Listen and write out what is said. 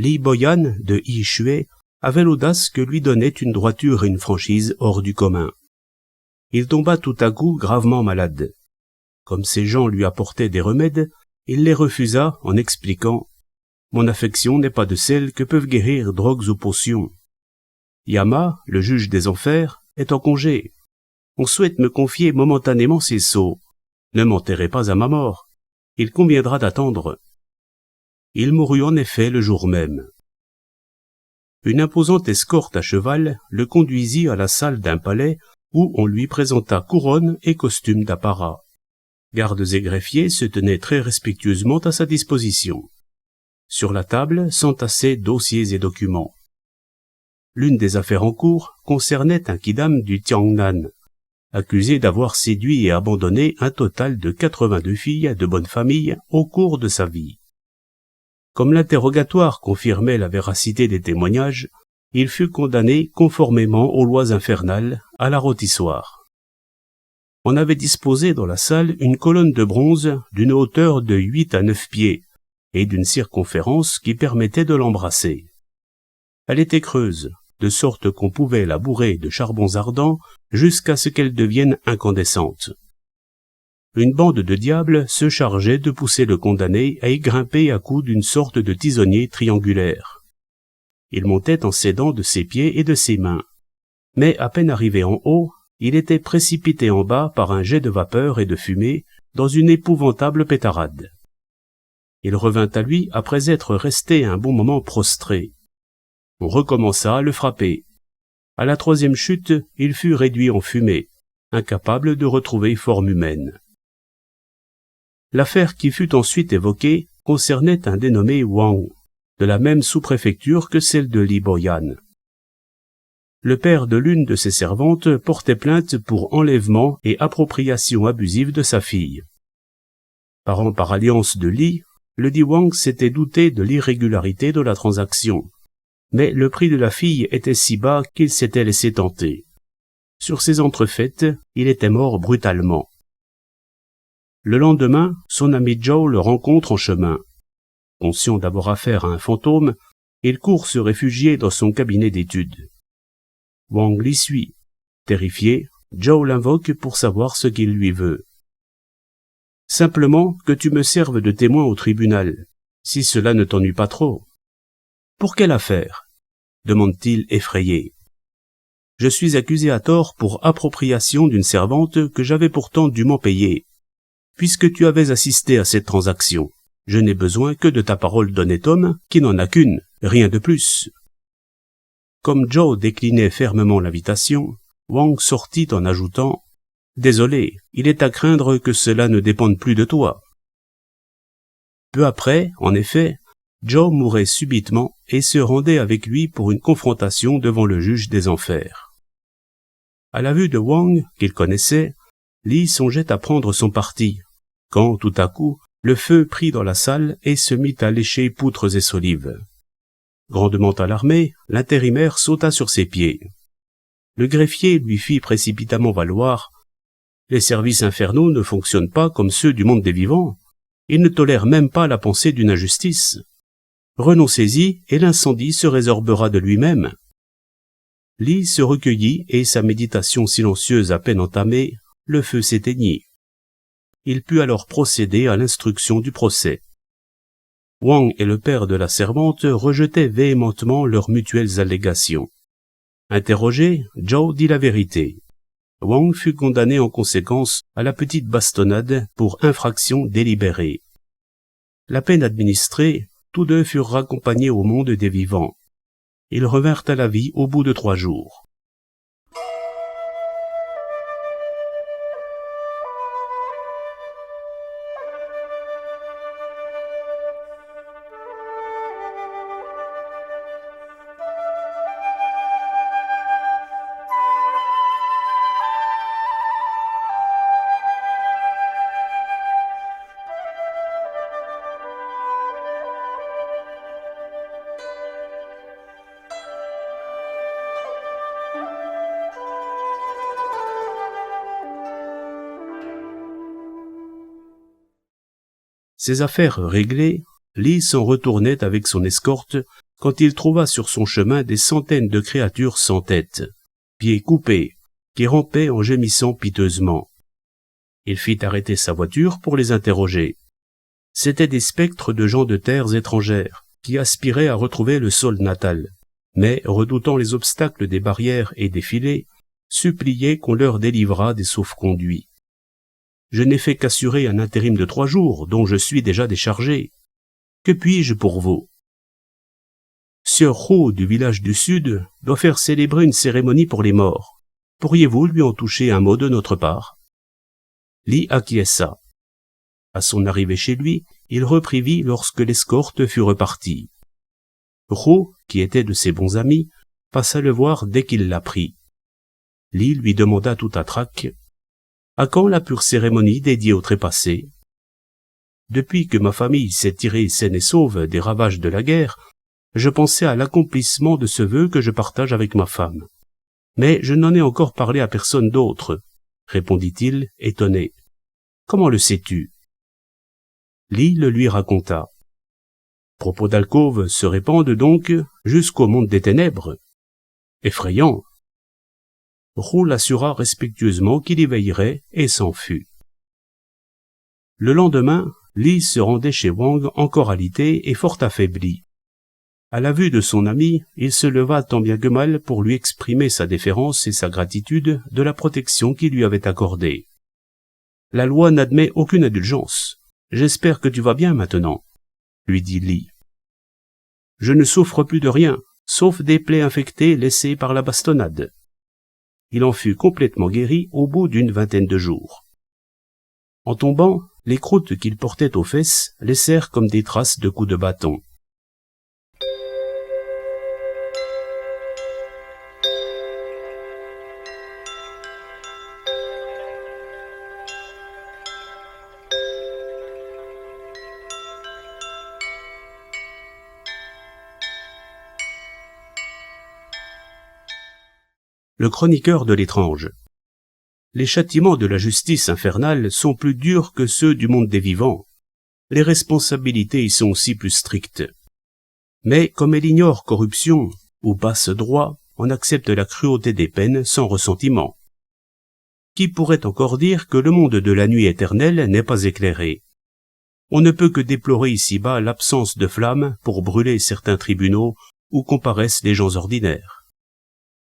Lee Boyan de Yishué avait l'audace que lui donnait une droiture et une franchise hors du commun. Il tomba tout à coup gravement malade. Comme ces gens lui apportaient des remèdes, il les refusa en expliquant « Mon affection n'est pas de celles que peuvent guérir drogues ou potions. Yama, le juge des enfers, est en congé. On souhaite me confier momentanément ses sceaux. Ne m'enterrez pas à ma mort. Il conviendra d'attendre. » Il mourut en effet le jour même. Une imposante escorte à cheval le conduisit à la salle d'un palais où on lui présenta couronne et costume d'apparat. Gardes et greffiers se tenaient très respectueusement à sa disposition. Sur la table s'entassaient dossiers et documents. L'une des affaires en cours concernait un kidam du Tiangnan, accusé d'avoir séduit et abandonné un total de 82 filles de bonne famille au cours de sa vie. Comme l'interrogatoire confirmait la véracité des témoignages, il fut condamné conformément aux lois infernales à la rôtissoire. On avait disposé dans la salle une colonne de bronze d'une hauteur de 8 à 9 pieds et d'une circonférence qui permettait de l'embrasser. Elle était creuse, de sorte qu'on pouvait la bourrer de charbons ardents jusqu'à ce qu'elle devienne incandescente. Une bande de diables se chargeait de pousser le condamné à y grimper à coups d'une sorte de tisonnier triangulaire. Il montait en s'aidant de ses pieds et de ses mains. Mais à peine arrivé en haut, il était précipité en bas par un jet de vapeur et de fumée dans une épouvantable pétarade. Il revint à lui après être resté un bon moment prostré. On recommença à le frapper. À la troisième chute, il fut réduit en fumée, incapable de retrouver forme humaine. L'affaire qui fut ensuite évoquée concernait un dénommé Wang, de la même sous-préfecture que celle de Lee Boyan. Le père de l'une de ses servantes portait plainte pour enlèvement et appropriation abusive de sa fille. Parent par alliance de Lee, le dit Wang s'était douté de l'irrégularité de la transaction, mais le prix de la fille était si bas qu'il s'était laissé tenter. Sur ces entrefaites, il était mort brutalement. Le lendemain, son ami Joe le rencontre en chemin. Conscient d'avoir affaire à un fantôme, il court se réfugier dans son cabinet d'études. Wang l'y suit. Terrifié, Joe l'invoque pour savoir ce qu'il lui veut. « Simplement que tu me serves de témoin au tribunal, si cela ne t'ennuie pas trop. »« Pour quelle affaire ?» demande-t-il effrayé. « Je suis accusé à tort pour appropriation d'une servante que j'avais pourtant dûment payée. Puisque tu avais assisté à cette transaction, je n'ai besoin que de ta parole d'honnête homme, qui n'en a qu'une, rien de plus. » Comme Joe déclinait fermement l'invitation, Wang sortit en ajoutant « Désolé, il est à craindre que cela ne dépende plus de toi. » Peu après, en effet, Joe mourait subitement et se rendait avec lui pour une confrontation devant le juge des enfers. À la vue de Wang, qu'il connaissait, Lee songeait à prendre son parti, quand, tout à coup, le feu prit dans la salle et se mit à lécher poutres et solives. Grandement alarmé, l'intérimaire sauta sur ses pieds. Le greffier lui fit précipitamment valoir « Les services infernaux ne fonctionnent pas comme ceux du monde des vivants. Ils ne tolèrent même pas la pensée d'une injustice. Renoncez-y et l'incendie se résorbera de lui-même. » Lee se recueillit et sa méditation silencieuse à peine entamée, le feu s'éteignit. Il put alors procéder à l'instruction du procès. Wang et le père de la servante rejetaient véhémentement leurs mutuelles allégations. Interrogé, Joe dit la vérité. Wang fut condamné en conséquence à la petite bastonnade pour infraction délibérée. La peine administrée, tous deux furent raccompagnés au monde des vivants. Ils revinrent à la vie au bout de 3 jours. Ses affaires réglées, Lee s'en retournait avec son escorte quand il trouva sur son chemin des centaines de créatures sans tête, pieds coupés, qui rampaient en gémissant piteusement. Il fit arrêter sa voiture pour les interroger. C'étaient des spectres de gens de terres étrangères, qui aspiraient à retrouver le sol natal, mais, redoutant les obstacles des barrières et des filets, suppliaient qu'on leur délivrât des sauf-conduits. Je n'ai fait qu'assurer un intérim de 3 jours, dont je suis déjà déchargé. Que puis-je pour vous? Sieur Ho du village du Sud doit faire célébrer une cérémonie pour les morts. Pourriez-vous lui en toucher un mot de notre part? Li acquiesça. À son arrivée chez lui, il reprit vie lorsque l'escorte fut repartie. Ho, qui était de ses bons amis, passa le voir dès qu'il l'apprit. Li lui demanda tout à trac: « À quand la pure cérémonie dédiée au trépassé? Depuis que ma famille s'est tirée saine et sauve des ravages de la guerre, je pensais à l'accomplissement de ce vœu que je partage avec ma femme. Mais je n'en ai encore parlé à personne d'autre, » répondit-il, étonné. « Comment le sais-tu? » Li le lui raconta. Propos d'alcôve se répandent donc jusqu'au monde des ténèbres. Effrayant. Roux l'assura respectueusement qu'il y veillerait et s'en fut. Le lendemain, Li se rendait chez Wang encore alité et fort affaibli. À la vue de son ami, il se leva tant bien que mal pour lui exprimer sa déférence et sa gratitude de la protection qu'il lui avait accordée. « La loi n'admet aucune indulgence. J'espère que tu vas bien maintenant, » lui dit Li. « Je ne souffre plus de rien, sauf des plaies infectées laissées par la bastonnade. » Il en fut complètement guéri au bout d'une 20aine de jours. En tombant, les croûtes qu'il portait aux fesses laissèrent comme des traces de coups de bâton. Le chroniqueur de l'étrange. Les châtiments de la justice infernale sont plus durs que ceux du monde des vivants. Les responsabilités y sont aussi plus strictes. Mais comme elle ignore corruption ou passe-droit, on accepte la cruauté des peines sans ressentiment. Qui pourrait encore dire que le monde de la nuit éternelle n'est pas éclairé? On ne peut que déplorer ici-bas l'absence de flammes pour brûler certains tribunaux où comparaissent les gens ordinaires.